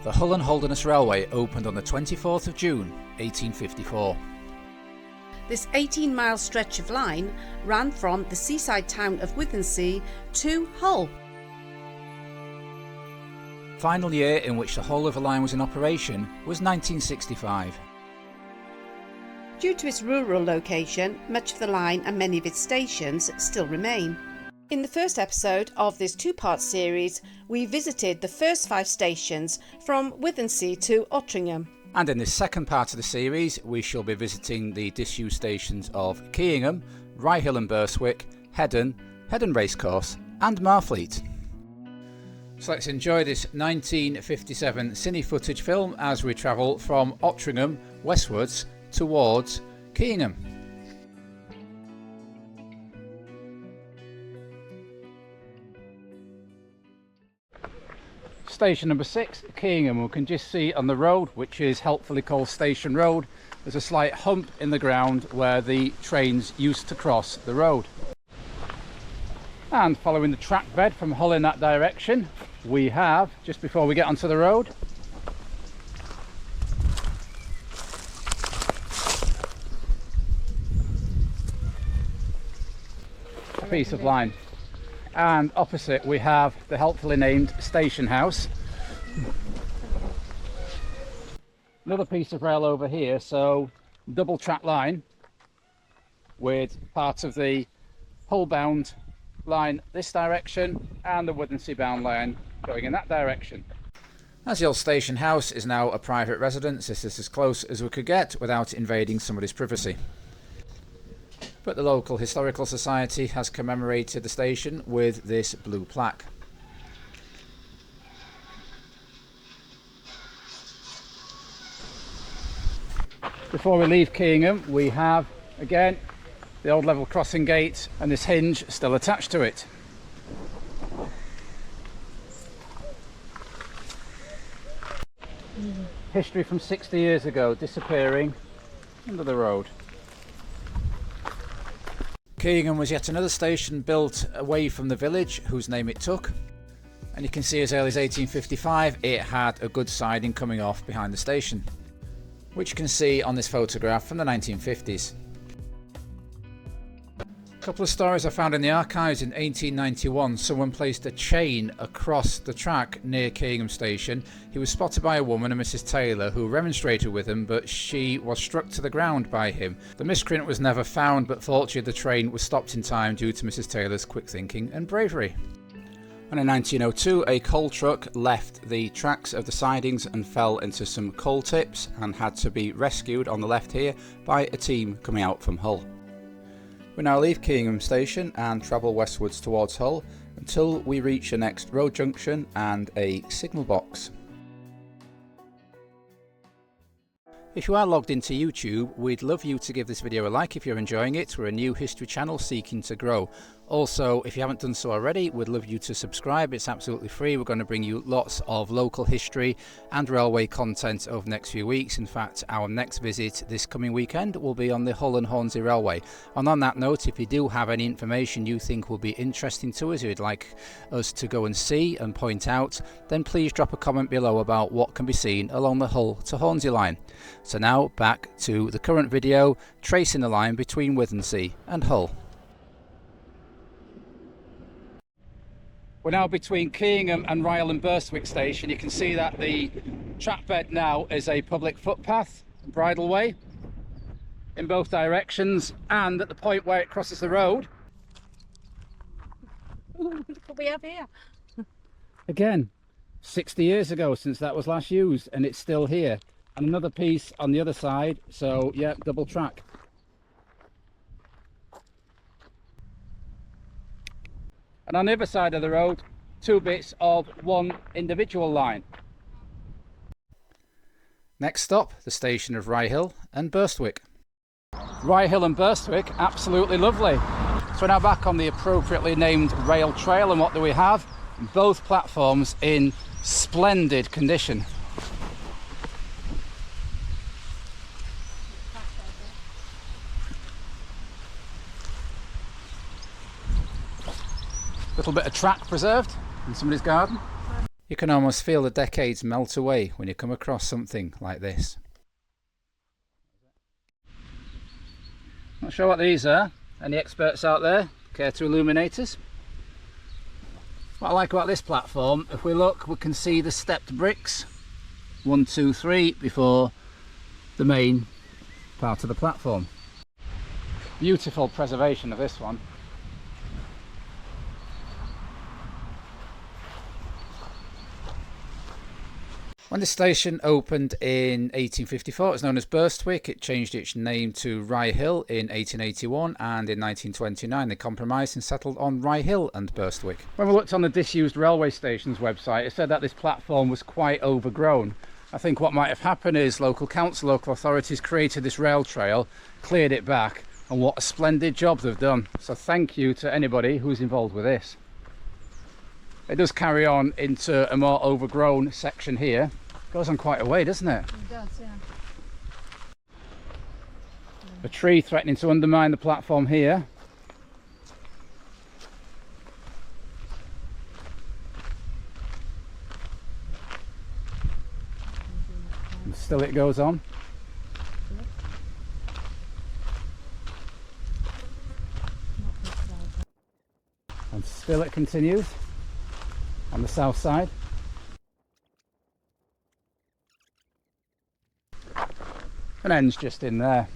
The Hull and Holderness Railway opened on the 24th of June 1854. This 18-mile stretch of line ran from the seaside town of Withensea to Hull. Final year in which the whole of the line was in operation was 1965. Due to its rural location, much of the line and many of its stations still remain. In the first episode of this two-part series, we visited the first 5 stations from Withensea to Ottringham. And in this second part of the series, we shall be visiting the disused stations of Keyingham, Ryhill and Burstwick, Hedon, Hedon Racecourse and Marfleet. So let's enjoy this 1957 cine footage film as we travel from Ottringham westwards towards Keyingham. Station number 6, Keyingham. We can just see on the road, which is helpfully called Station Road, there's a slight hump in the ground where the trains used to cross the road. And following the track bed from Hull in that direction, we have, just before we get onto the road, a piece of line. And opposite we have the helpfully named station house. Another piece of rail over here, so double track line with part of the Hull bound line this direction and the Withensea bound line going in that direction. As the old station house is now a private residence, this is as close as we could get without invading somebody's privacy. But the local historical society has commemorated the station with this blue plaque. Before we leave Keyingham, we have again the old level crossing gate and this hinge still attached to it. History from 60 years ago disappearing under the road. Keyingham was yet another station built away from the village whose name it took, and you can see as early as 1855 it had a good siding coming off behind the station, which you can see on this photograph from the 1950s. A couple of stories I found in the archives. In 1891 someone placed a chain across the track near Keyingham station. He was spotted by a woman, a Mrs. Taylor, who remonstrated with him, but she was struck to the ground by him. The miscreant was never found, but fortunately the train was stopped in time due to Mrs. Taylor's quick thinking and bravery. And in 1902 a coal truck left the tracks of the sidings and fell into some coal tips and had to be rescued on the left here by a team coming out from Hull. We now leave Keyingham station and travel westwards towards Hull until we reach the next road junction and a signal box. If you are logged into YouTube, we'd love you to give this video a like if you're enjoying it. We're a new history channel seeking to grow. Also, if you haven't done so already, we'd love you to subscribe. It's absolutely free. We're going to bring you lots of local history and railway content over the next few weeks. In fact, our next visit this coming weekend will be on the Hull and Hornsey Railway. And on that note, if you do have any information you think will be interesting to us, you'd like us to go and see and point out, then please drop a comment below about what can be seen along the Hull to Hornsey line. So now back to the current video, tracing the line between Withensea and Hull. We're now between Keyingham and Ryhill and Burstwick station. You can see that the track bed now is a public footpath, bridleway in both directions, and at the point where it crosses the road. What we have here? Again, 60 years ago since that was last used, and it's still here. And another piece on the other side, so yeah, double track. And on the other side of the road, 2 bits of one individual line. Next stop, the station of Ryhill and Burstwick. Ryhill and Burstwick, absolutely lovely. So we're now back on the appropriately named rail trail, and what do we have? Both platforms in splendid condition. Little bit of track preserved in somebody's garden. You can almost feel the decades melt away when you come across something like this. Not sure what these are. Any experts out there care to illuminate us? What I like about this platform, if we look, we can see the stepped bricks. 1, 2, 3 before the main part of the platform. Beautiful preservation of this one. When the station opened in 1854, it was known as Burstwick. It changed its name to Ryhill in 1881, and in 1929 they compromised and settled on Ryhill and Burstwick. When we looked on the Disused railway station's website, it said that this platform was quite overgrown. I think what might have happened is local council, local authorities created this rail trail, cleared it back, and what a splendid job they've done. So thank you to anybody who's involved with this. It does carry on into a more overgrown section here. Goes on quite a way, doesn't it? It does, yeah. A tree threatening to undermine the platform here. And still it goes on. And still it continues on the south side. And ends just in there.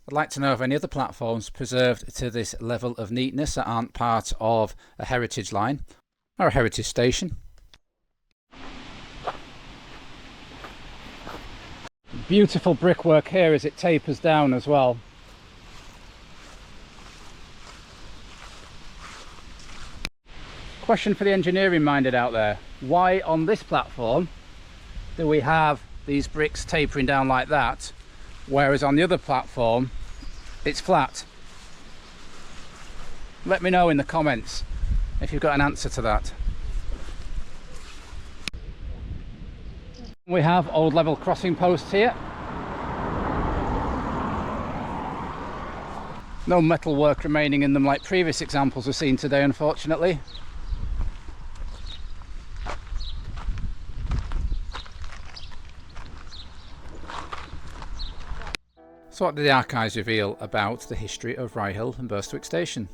I'd like to know if any other platforms preserved to this level of neatness that aren't part of a heritage line or a heritage station. Beautiful brickwork here as it tapers down as well. Question for the engineering minded out there: why on this platform do we have these bricks tapering down like that, whereas on the other platform it's flat? Let me know in the comments if you've got an answer to that. We have old level crossing posts here. No metal work remaining in them like previous examples we've seen today, unfortunately. So what do the archives reveal about the history of Ryhill and Burstwick Station?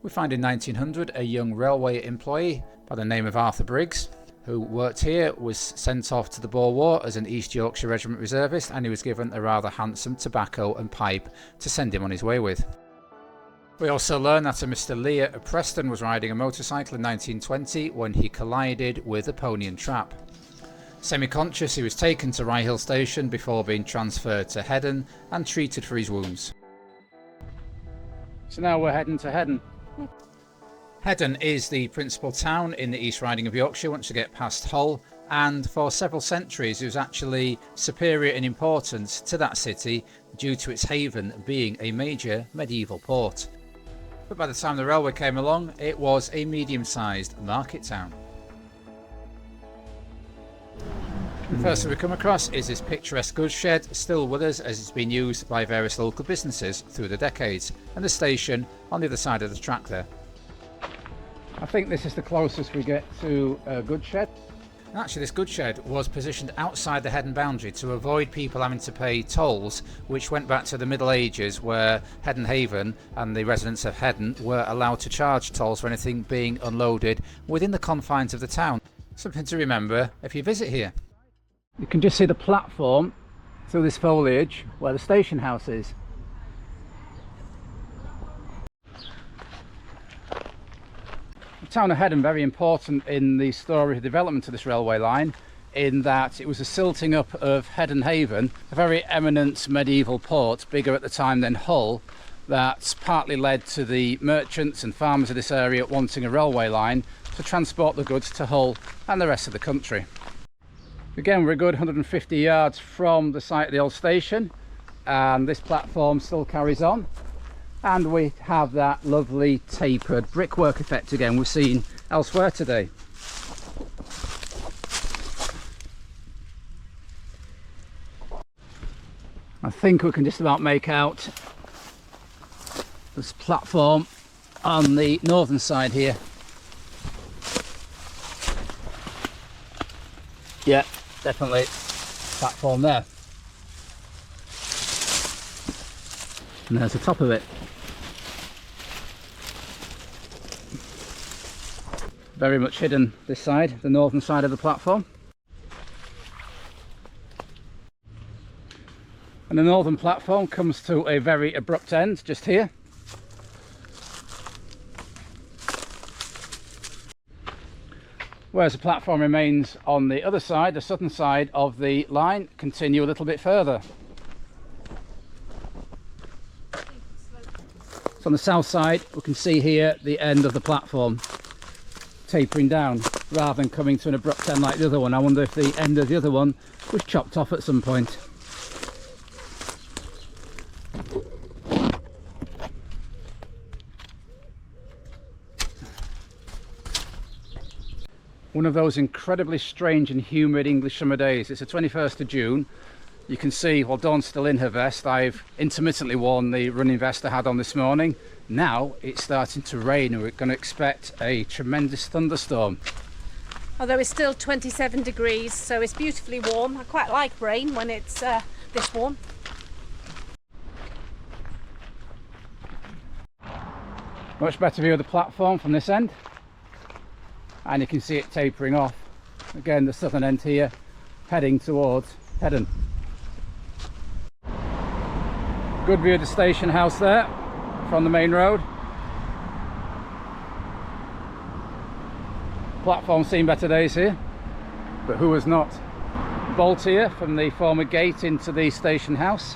We find in 1900 a young railway employee by the name of Arthur Briggs, who worked here, was sent off to the Boer War as an East Yorkshire Regiment reservist, and he was given a rather handsome tobacco and pipe to send him on his way with. We also learn that a Mr. Lear of Preston was riding a motorcycle in 1920 when he collided with a pony and trap. Semi-conscious, he was taken to Ryhill Station before being transferred to Hedon and treated for his wounds. So now we're heading to Hedon. Hedon is the principal town in the East Riding of Yorkshire once you get past Hull, and for several centuries it was actually superior in importance to that city due to its haven being a major medieval port. But by the time the railway came along, it was a medium-sized market town. The first thing we come across is this picturesque goods shed, still with us as it's been used by various local businesses through the decades, and the station on the other side of the track there. I think this is the closest we get to a goods shed. Actually, this goods shed was positioned outside the Hedon boundary to avoid people having to pay tolls, which went back to the Middle Ages, where Hedon Haven and the residents of Hedon were allowed to charge tolls for anything being unloaded within the confines of the town. Something to remember if you visit here. You can just see the platform through this foliage where the station house is. The town of Hedon very important in the story of development of this railway line, in that it was a silting up of Hedon Haven, a very eminent medieval port, bigger at the time than Hull, that partly led to the merchants and farmers of this area wanting a railway line to transport the goods to Hull and the rest of the country. Again, we're a good 150 yards from the site of the old station, and this platform still carries on, and we have that lovely tapered brickwork effect again we've seen elsewhere today. I think we can just about make out There's a platform on the northern side here. Yeah, definitely platform there. And there's the top of it. Very much hidden this side, the northern side of the platform. And the northern platform comes to a very abrupt end just here. Whereas the platform remains on the other side, the southern side of the line, continue a little bit further. So on the south side, we can see here the end of the platform tapering down rather than coming to an abrupt end like the other one. I wonder if the end of the other one was chopped off at some point. One of those incredibly strange and humid English summer days. It's the 21st of June. You can see, while Dawn's still in her vest, I've intermittently worn the running vest I had on this morning. Now it's starting to rain and we're going to expect a tremendous thunderstorm. Although it's still 27 degrees, so it's beautifully warm. I quite like rain when it's this warm. Much better view of the platform from this end. And you can see it tapering off. Again, the southern end here, heading towards Hedon. Good view of the station house there from the main road. Platform seen better days here, but who has not? Bolt here from the former gate into the station house.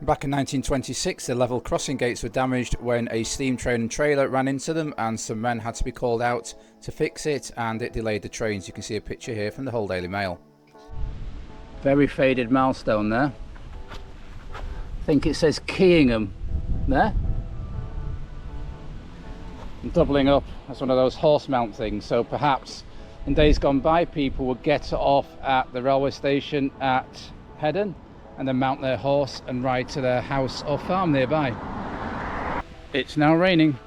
Back in 1926, the level crossing gates were damaged when a steam train and trailer ran into them, and some men had to be called out to fix it, and it delayed the trains. You can see a picture here from the Hull Daily Mail. Very faded milestone there. I think it says Keyingham there. And doubling up as one of those horse mount things, so perhaps in days gone by people would get off at the railway station at Hedon and then mount their horse and ride to their house or farm nearby. It's now raining.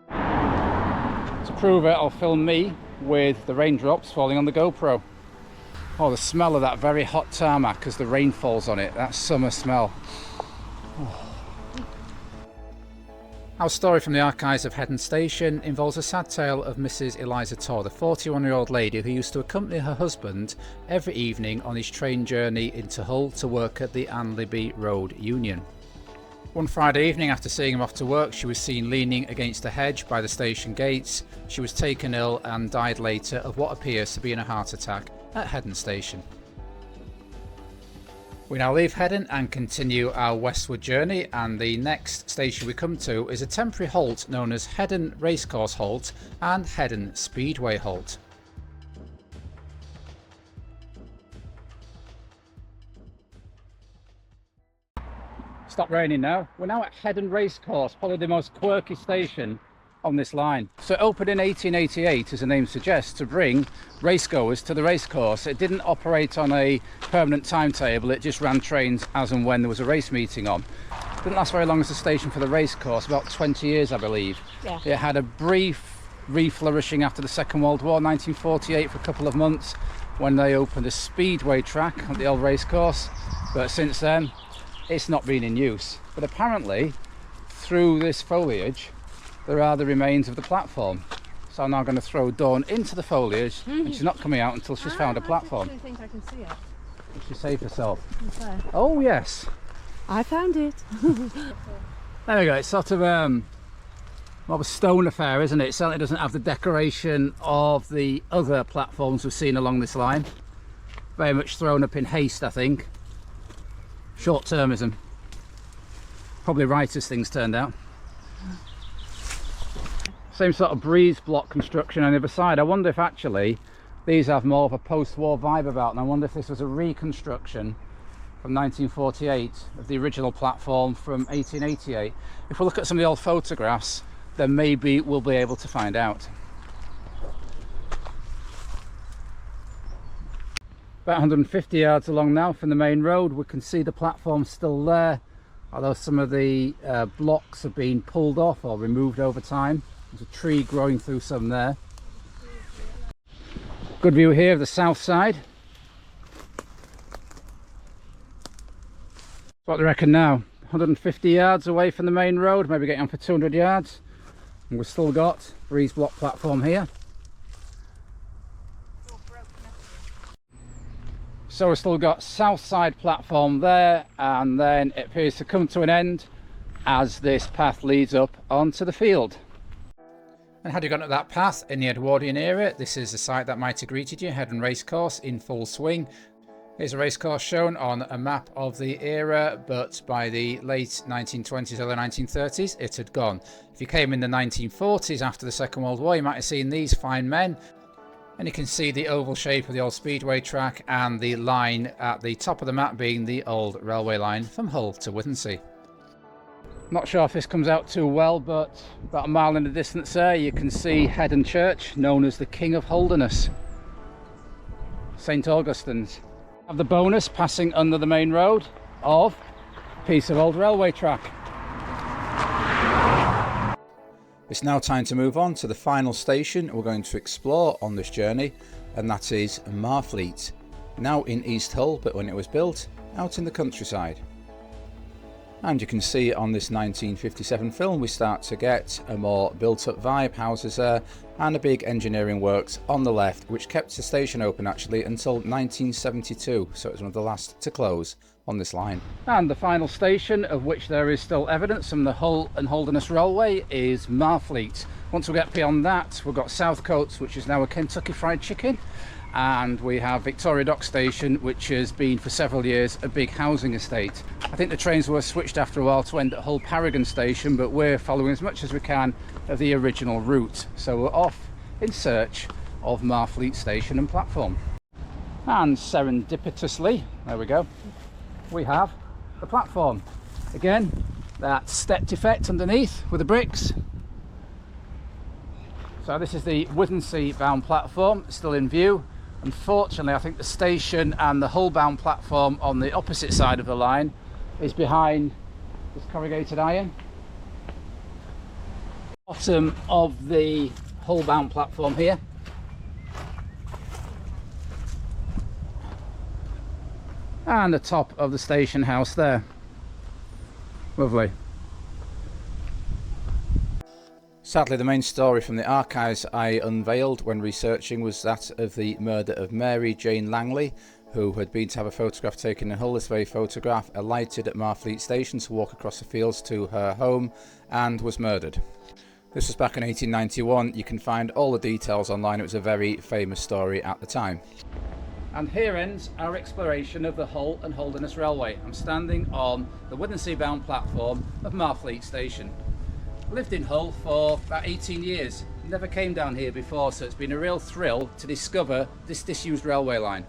To prove it, I'll film me with the raindrops falling on the GoPro. Oh, the smell of that very hot tarmac as the rain falls on it, that summer smell. Oh. Our story from the archives of Hedon Station involves a sad tale of Mrs. Eliza Torr, the 41-year-old lady who used to accompany her husband every evening on his train journey into Hull to work at the Anleby Road Union. One Friday evening, after seeing him off to work, she was seen leaning against a hedge by the station gates. She was taken ill and died later of what appears to be a heart attack at Hedon Station. We now leave Hedon and continue our westward journey, and the next station we come to is a temporary halt known as Hedon Racecourse Halt and Hedon Speedway Halt. Stop raining now. We're now at Hedon Racecourse, probably the most quirky station on this line. So it opened in 1888, as the name suggests, to bring racegoers to the racecourse. It didn't operate on a permanent timetable, it just ran trains as and when there was a race meeting on. It didn't last very long as a station for the racecourse, about 20 years I believe. Yeah. It had a brief re-flourishing after the Second World War, 1948, for a couple of months when they opened a speedway track on the old racecourse, but since then it's not been in use. But apparently through this foliage there are the remains of the platform. So I'm now going to throw Dawn into the foliage and she's not coming out until she's found a platform. I actually think I can see it. Did she save herself? Okay. Oh yes. I found it. There we go. It's sort of more of a stone affair, isn't it? It certainly doesn't have the decoration of the other platforms we've seen along this line. Very much thrown up in haste, I think. Short-termism. Probably right as things turned out. Same sort of breeze block construction on the other side. I wonder if actually these have more of a post-war vibe about them. I wonder if this was a reconstruction from 1948 of the original platform from 1888. If we look at some of the old photographs, then maybe we'll be able to find out. About 150 yards along now from the main road. We can see the platform still there, although some of the blocks have been pulled off or removed over time. There's a tree growing through some there. Good view here of the south side. What do you reckon now? 150 yards away from the main road, maybe getting on for 200 yards. And we've still got breeze block platform here. So we've still got south side platform there, and then it appears to come to an end as this path leads up onto the field. And had you gone up that path in the Edwardian era, this is the site that might have greeted you, Hedon Racecourse in full swing. Here's a racecourse shown on a map of the era, but by the late 1920s, early 1930s, it had gone. If you came in the 1940s after the Second World War, you might have seen these fine men. And you can see the oval shape of the old speedway track and the line at the top of the map being the old railway line from Hull to Withensea. Not sure if this comes out too well, but about a mile in the distance there you can see Hedon Church, known as the King of Holderness, St Augustine's. Have the bonus passing under the main road of a piece of old railway track. It's now time to move on to the final station we're going to explore on this journey, and that is Marfleet, now in East Hull, but when it was built out in the countryside. And you can see on this 1957 film we start to get a more built-up vibe, houses there, and a big engineering works on the left, which kept the station open actually until 1972, so it was one of the last to close on this line. And the final station, of which there is still evidence from the Hull and Holderness Railway, is Marfleet. Once we get beyond that, we've got Southcotes, which is now a Kentucky Fried Chicken, and we have Victoria Dock Station, which has been for several years a big housing estate. I think the trains were switched after a while to end at Hull Paragon Station, but we're following as much as we can of the original route, so we're off in search of Marfleet Station and platform. And serendipitously, there we go, we have the platform. Again, that stepped effect underneath with the bricks. So this is the Withensea bound platform, still in view. Unfortunately, I think the station and the Hull bound platform on the opposite side of the line is behind this corrugated iron. Bottom of the Hull bound platform here. And the top of the station house there. Lovely. Sadly, the main story from the archives I unveiled when researching was that of the murder of Mary Jane Langley, who had been to have a photograph taken in Hull. This very photograph alighted at Marfleet Station to walk across the fields to her home and was murdered. This was back in 1891. You can find all the details online. It was a very famous story at the time. And here ends our exploration of the Hull and Holderness Railway. I'm standing on the Withensea bound platform of Marfleet Station. I lived in Hull for about 18 years. Never came down here before, so it's been a real thrill to discover this disused railway line.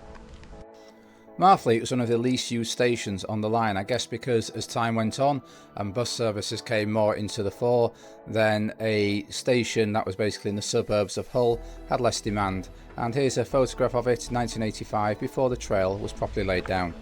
Marfleet was one of the least used stations on the line, I guess because as time went on and bus services came more into the fore, then a station that was basically in the suburbs of Hull had less demand. And here's a photograph of it in 1985, before the trail was properly laid down.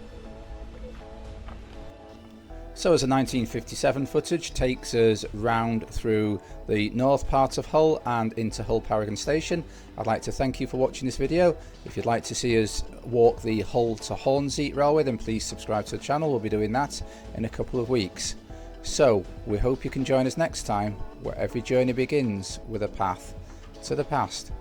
So as the 1957 footage takes us round through the north part of Hull and into Hull Paragon Station, I'd like to thank you for watching this video. If you'd like to see us walk the Hull to Hornsey Railway, then please subscribe to the channel. We'll be doing that in a couple of weeks. So we hope you can join us next time, where every journey begins with a path to the past.